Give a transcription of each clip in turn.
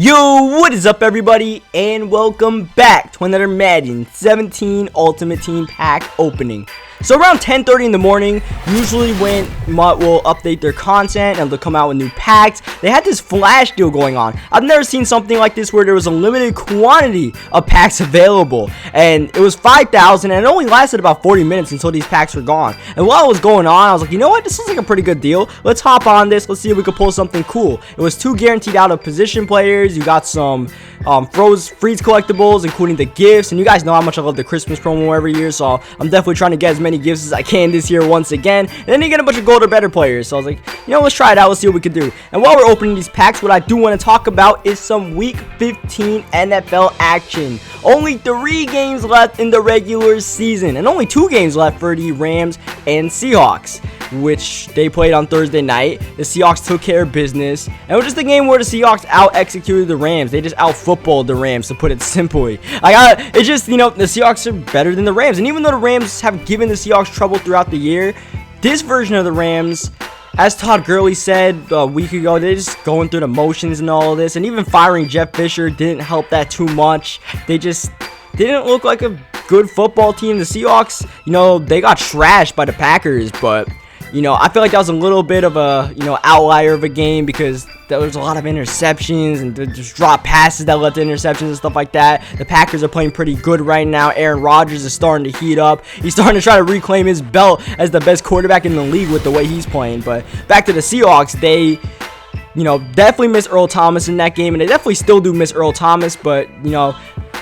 Yo, what is up everybody, and welcome back to another Madden 17 Ultimate Team Pack opening. So around 10:30 in the morning, usually when Mutt will update their content and they'll come out with new packs, they had this flash deal going on. I've never seen something like this where there was a limited quantity of packs available, and it was 5,000, and it only lasted about 40 minutes until these packs were gone. And while it was going on, I was like, you know what, this looks like a pretty good deal. Let's hop on this. Let's see if we can pull something cool. It was 2 guaranteed out of position players. You got some freeze collectibles, including the gifts, and you guys know how much I love the Christmas promo every year, so I'm definitely trying to get as many gifts as I can this year once again. And then you get a bunch of gold or better players, so I was like, you know, let's try it out. Let's see what we can do. And while we're opening these packs, what I do want to talk about is some week 15 NFL action. Only 3 games left in the regular season, and only 2 games left for the Rams and Seahawks, which they played on Thursday night. The Seahawks took care of business, and it was just a game where the Seahawks out-executed the Rams. They just out-footballed the Rams, to put it simply. It's just, you know, the Seahawks are better than the Rams, and even though the Rams have given the Seahawks trouble throughout the year, this version of the Rams, as Todd Gurley said a week ago, they're just going through the motions and all of this, and even firing Jeff Fisher didn't help that too much. They just didn't look like a good football team. The Seahawks, you know, they got trashed by the Packers, but you know, I feel like that was a little bit of a, you know, outlier of a game because there was a lot of interceptions and just drop passes that led to interceptions and stuff like that. The Packers are playing pretty good right now. Aaron Rodgers is starting to heat up. He's starting to try to reclaim his belt as the best quarterback in the league with the way he's playing. But back to the Seahawks, they, you know, definitely miss Earl Thomas in that game, and they definitely still do miss Earl Thomas, but, you know,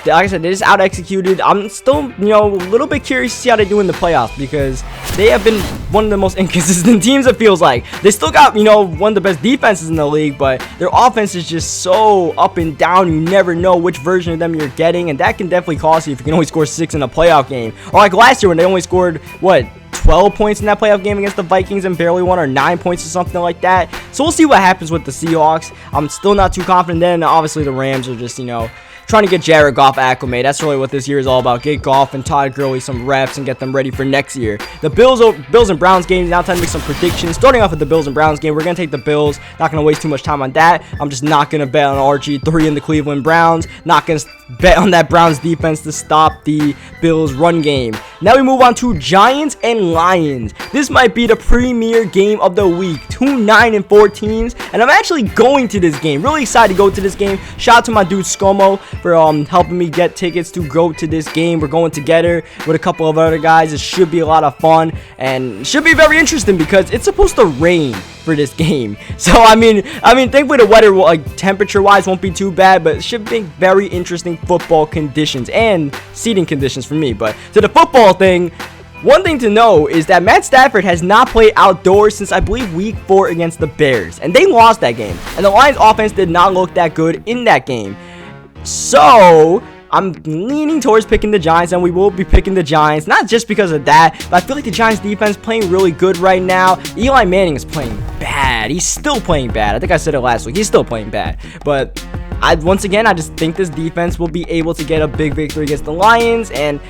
like I said, they just out-executed. I'm still, you know, a little bit curious to see how they do in the playoffs because they have been one of the most inconsistent teams, it feels like. They still got, you know, one of the best defenses in the league, but their offense is just so up and down. You never know which version of them you're getting, and that can definitely cost you if you can only score 6 in a playoff game. Or like last year when they only scored, what, 12 points in that playoff game against the Vikings and barely won, or 9 points or something like that. So we'll see what happens with the Seahawks. I'm still not too confident then. Obviously, the Rams are just, you know, trying to get Jared Goff acclimated. That's really what this year is all about. Get Goff and Todd Gurley some reps and get them ready for next year. The Bills and Browns game, now time to make some predictions. Starting off with the Bills and Browns game, we're going to take the Bills. Not going to waste too much time on that. I'm just not going to bet on RG3 in the Cleveland Browns. Not going to bet on that Browns defense to stop the Bills run game. Now we move on to Giants and Lions. This might be the premier game of the week. 2 9-4 teams, and I'm actually going to this game. Really excited to go to this game. Shout out to my dude Scomo for helping me get tickets to go to this game. We're going together with a couple of other guys. It should be a lot of fun and should be very interesting because it's supposed to rain for this game. So I mean thankfully the weather, like temperature wise, won't be too bad, but it should be very interesting football conditions and seating conditions for me. But to the football thing, one thing to know is that Matt Stafford has not played outdoors since I believe week 4 against the Bears, and they lost that game, and the Lions offense did not look that good in that game. So I'm leaning towards picking the Giants, and we will be picking the Giants, not just because of that, but I feel like the Giants defense playing really good right now. Eli Manning is playing bad. He's still playing bad. I think I said it last week. He's still playing bad, but once again, I just think this defense will be able to get a big victory against the Lions. And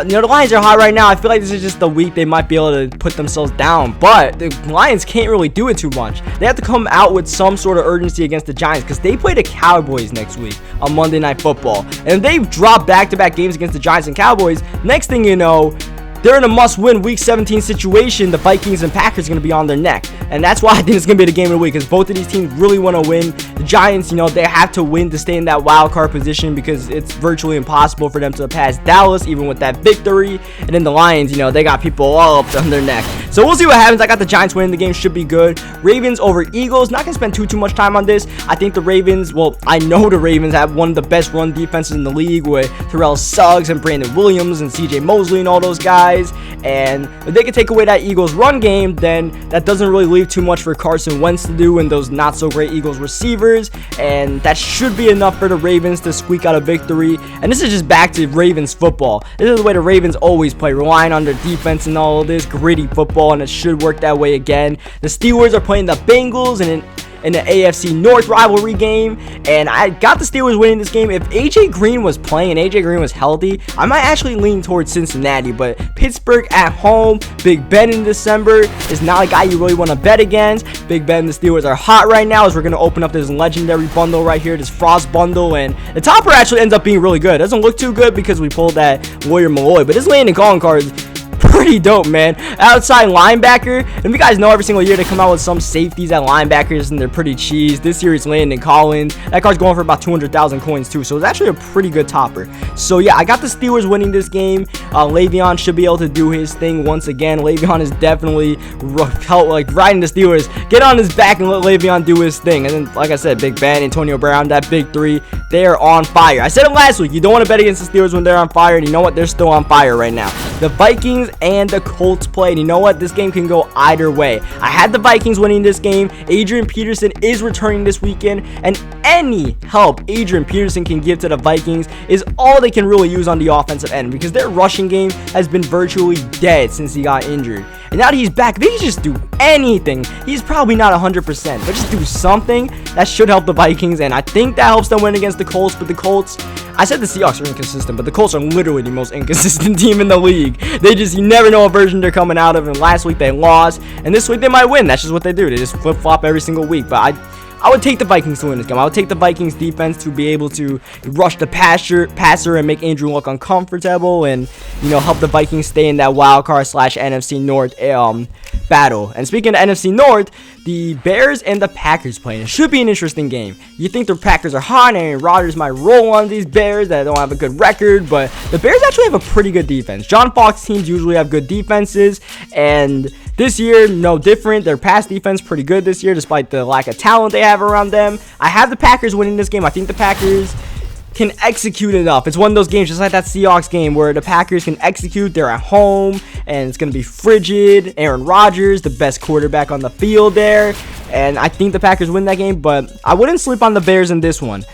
you know, the Lions are hot right now. I feel like this is just the week they might be able to put themselves down, but the Lions can't really do it too much. They have to come out with some sort of urgency against the Giants because they play the Cowboys next week on Monday Night Football, and if they've dropped back-to-back games against the Giants and Cowboys, next thing you know, they're in a must-win Week 17 situation. The Vikings and Packers are going to be on their neck. And that's why I think it's going to be the game of the week, because both of these teams really want to win. The Giants, you know, they have to win to stay in that wild card position because it's virtually impossible for them to pass Dallas, even with that victory. And then the Lions, you know, they got people all up on their neck. So we'll see what happens. I got the Giants winning the game. Should be good. Ravens over Eagles. Not going to spend too much time on this. I think the Ravens, well, I know the Ravens have one of the best run defenses in the league with Terrell Suggs and Brandon Williams and CJ Mosley and all those guys. And if they can take away that Eagles run game, then that doesn't really leave too much for Carson Wentz to do and those not so great Eagles receivers, and that should be enough for the Ravens to squeak out a victory. And this is just back to Ravens football. This is the way the Ravens always play, relying on their defense and all of this gritty football, and it should work that way again. The Steelers are playing the Bengals, and in the AFC North rivalry game, and I got the Steelers winning this game. If AJ Green was playing, AJ Green was healthy, I might actually lean towards Cincinnati, but Pittsburgh at home, Big Ben in December is not a guy you really want to bet against. Big Ben and the Steelers are hot right now as we're going to open up this legendary bundle right here, this Frost bundle, and the topper actually ends up being really good. It doesn't look too good because we pulled that Warrior Malloy, but this Landon Calling card is pretty dope, man. Outside linebacker, and you guys know every single year they come out with some safeties at linebackers and they're pretty cheese. This year it's Landon Collins. That card's going for about 200,000 coins too, so it's actually a pretty good topper. So yeah, I got the Steelers winning this game. Le'Veon should be able to do his thing once again. Le'Veon is definitely riding the Steelers. Get on his back and let Le'Veon do his thing. And then, like I said, Big Ben, Antonio Brown, that big three, they are on fire. I said it last week, you don't want to bet against the Steelers when they're on fire, and you know what? They're still on fire right now. The Vikings and the Colts play, and you know what? This game can go either way. I had the Vikings winning this game. Adrian Peterson is returning this weekend, and any help Adrian Peterson can give to the Vikings is all they can really use on the offensive end, because their rushing game has been virtually dead since he got injured. And now that he's back, they can just do anything. He's probably not 100%, but just do something that should help the Vikings, and I think that helps them win against the Colts. But the Colts, I said the Seahawks are inconsistent, but the Colts are literally the most inconsistent team in the league. You never know what version they're coming out of, and last week they lost, and this week they might win. That's just what they do. They just flip-flop every single week, but I would take the Vikings to win this game. I would take the Vikings defense to be able to rush the passer and make Andrew look uncomfortable, and help the Vikings stay in that wild card / NFC North battle. And speaking of NFC North, the Bears and the Packers playing. It should be an interesting game. You think the Packers are hot, and Rodgers might roll on these Bears that don't have a good record, but the Bears actually have a pretty good defense. John Fox teams usually have good defenses, and this year, no different. Their pass defense pretty good this year, despite the lack of talent they have around them. I have the Packers winning this game. I think the Packers can execute enough. It's one of those games just like that Seahawks game where the Packers can execute. They're at home, and it's going to be frigid. Aaron Rodgers, the best quarterback on the field there, and I think the Packers win that game, but I wouldn't sleep on the Bears in this one.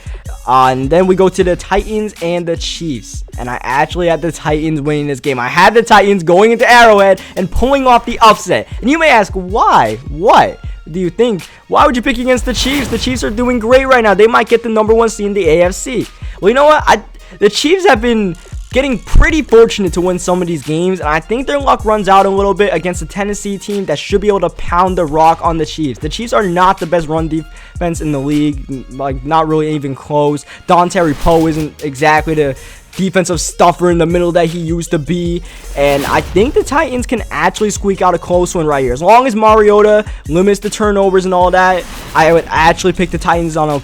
And then we go to the Titans and the Chiefs, and I actually had the Titans winning this game. I had the Titans going into Arrowhead and pulling off the upset. And you may ask, why? What do you think? Why would you pick against the Chiefs? The Chiefs are doing great right now. They might get the #1 seed in the AFC. Well, you know what? The Chiefs have been getting pretty fortunate to win some of these games, and I think their luck runs out a little bit against a Tennessee team that should be able to pound the rock on the Chiefs. The Chiefs are not the best run defense in the league, not really even close. Dontari Poe isn't exactly the defensive stuffer in the middle that he used to be, and I think the Titans can actually squeak out a close one right here. As long as Mariota limits the turnovers and all that, I would actually pick the Titans on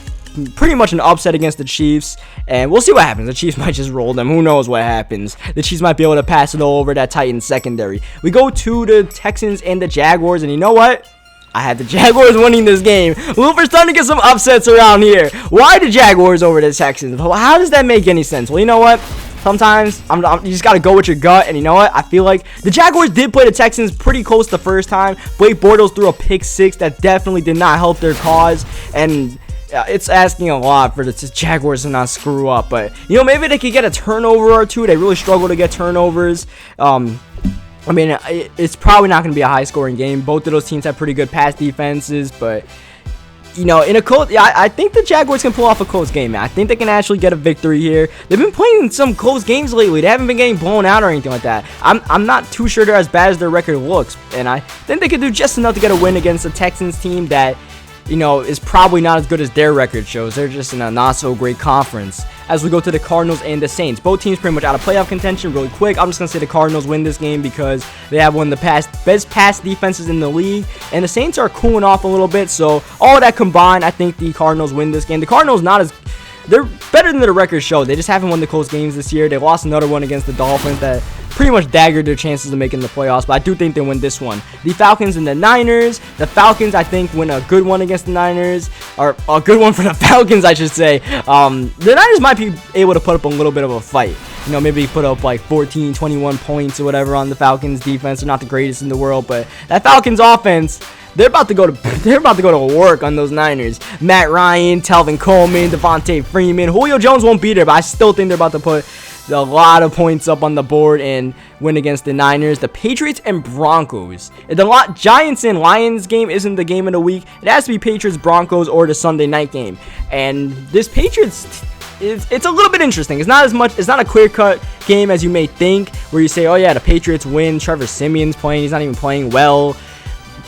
pretty much an upset against the Chiefs, and we'll see what happens. The Chiefs might just roll them. Who knows what happens? The Chiefs might be able to pass it all over that Titans secondary. We go to the Texans and the Jaguars, and you know what? I had the Jaguars winning this game. We're starting to get some upsets around here. Why the Jaguars over the Texans? How does that make any sense? Well, you know what? Sometimes you just got to go with your gut, and you know what? I feel like the Jaguars did play the Texans pretty close the first time. Blake Bortles threw a pick six that definitely did not help their cause, and it's asking a lot for the Jaguars to not screw up, but maybe they could get a turnover or two. They really struggle to get turnovers. I mean, it's probably not going to be a high-scoring game. Both of those teams have pretty good pass defenses, but in a close, I think the Jaguars can pull off a close game, man. I think they can actually get a victory here. They've been playing some close games lately. They haven't been getting blown out or anything like that. I'm not too sure they're as bad as their record looks, and I think they could do just enough to get a win against the Texans team that is probably not as good as their record shows. They're just in a not-so-great conference. As we go to the Cardinals and the Saints. Both teams pretty much out of playoff contention really quick. I'm just going to say the Cardinals win this game because they have one of the best pass defenses in the league. And the Saints are cooling off a little bit. So, all of that combined, I think the Cardinals win this game. The Cardinals they're better than the record show. They just haven't won the close games this year. They lost another one against the Dolphins that pretty much daggered their chances of making the playoffs, but I do think they win this one. The Falcons and the Niners. The Falcons, I think, win a good one against the Niners, or a good one for the Falcons, I should say. The Niners might be able to put up a little bit of a fight. Maybe put up like 14, 21 points or whatever on the Falcons defense. They're not the greatest in the world, but that Falcons offense, they're about to go to work on those Niners. Matt Ryan, Telvin Coleman, Devontae Freeman, Julio Jones won't be there, but I still think they're about to put a lot of points up on the board and win against the Niners. The Patriots and Broncos. The Giants and Lions game isn't the game of the week. It has to be Patriots, Broncos, or the Sunday night game. And this Patriots, it's a little bit interesting. It's not a clear-cut game as you may think, where you say, oh yeah, the Patriots win. Trevor Simeon's playing. He's not even playing well.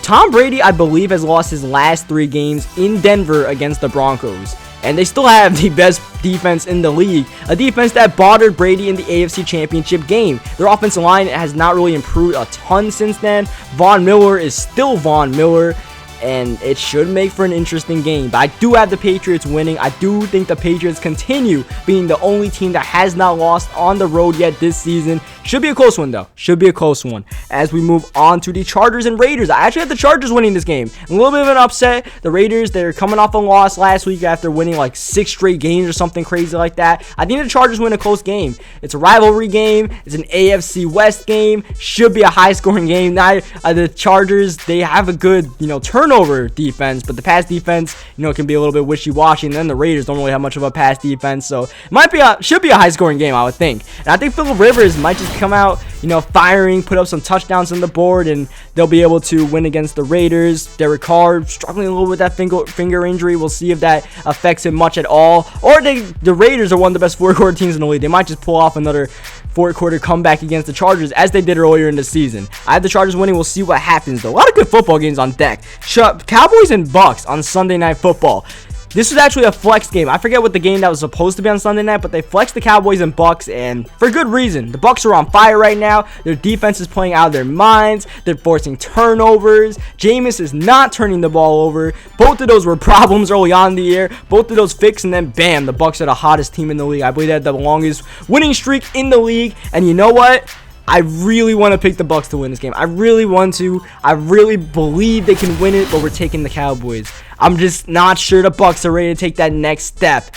Tom Brady, I believe, has lost his last 3 games in Denver against the Broncos. And they still have the best defense in the league. A defense that bothered Brady in the AFC Championship game. Their offensive line has not really improved a ton since then. Von Miller is still Von Miller. And it should make for an interesting game. But I do have the Patriots winning. I do think the Patriots continue being the only team that has not lost on the road yet this season. Should be a close one, though. Should be a close one. As we move on to the Chargers and Raiders. I actually had the Chargers winning this game. A little bit of an upset. The Raiders, they're coming off a loss last week after winning like 6 straight games or something crazy like that. I think the Chargers win a close game. It's a rivalry game. It's an AFC West game. Should be a high-scoring game. Now, the Chargers, they have a good, turnover defense, but the pass defense, can be a little bit wishy-washy, and then the Raiders don't really have much of a pass defense, so it should be a high-scoring game, I would think. And I think Phillip Rivers might just come out, firing, put up some touchdowns on the board, and they'll be able to win against the Raiders. Derek Carr struggling a little with that finger injury. We'll see if that affects him much at all, or the Raiders are one of the best fourth-quarter teams in the league. They might just pull off another fourth-quarter comeback against the Chargers as they did earlier in the season. I have the Chargers winning. We'll see what happens, though. A lot of good football games on deck. Cowboys and Bucs on Sunday Night Football. This was actually a flex game. I forget what the game that was supposed to be on Sunday night, but they flexed the Cowboys and Bucs, and for good reason. The Bucs are on fire right now. Their defense is playing out of their minds. They're forcing turnovers. Jameis is not turning the ball over. Both of those were problems early on in the year. Both of those fixed, and then bam, the Bucs are the hottest team in the league. I believe they had the longest winning streak in the league, and you know what? I really want to pick the Bucs to win this game. I really want to. I really believe they can win it, but we're taking the Cowboys. I'm just not sure the Bucs are ready to take that next step.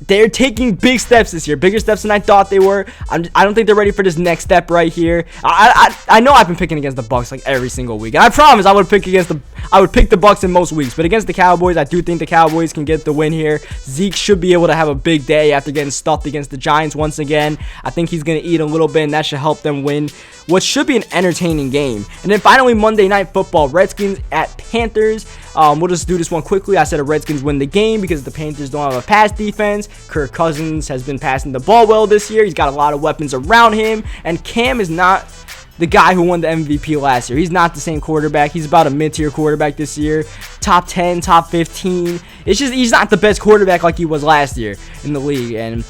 They're taking big steps this year, bigger steps than I thought they were. I don't think they're ready for this next step right here. I know I've been picking against the Bucs like every single week, and I promise I would pick the Bucs in most weeks. But against the Cowboys, I do think the Cowboys can get the win here. Zeke should be able to have a big day after getting stuffed against the Giants once again. I think he's going to eat a little bit, and that should help them win what should be an entertaining game. And then finally, Monday Night Football, Redskins at Panthers. We'll just do this one quickly. I said the Redskins win the game because the Panthers don't have a pass defense. Kirk Cousins has been passing the ball well this year. He's got a lot of weapons around him. And Cam is not the guy who won the MVP last year. He's not the same quarterback. He's about a mid-tier quarterback this year. Top 10, top 15. It's just he's not the best quarterback like he was last year in the league. And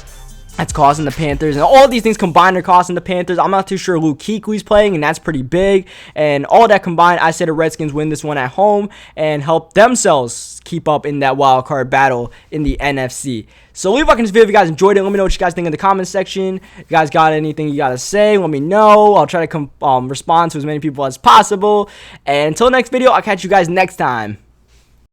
that's causing the Panthers, and all these things combined are costing the Panthers. I'm not too sure Luke Kuechly's playing, and that's pretty big. And all that combined, I said the Redskins win this one at home and help themselves keep up in that wild card battle in the NFC. So leave a like on this video if you guys enjoyed it. Let me know what you guys think in the comment section. If you guys got anything you got to say, let me know. I'll try to respond to as many people as possible. And until next video, I'll catch you guys next time.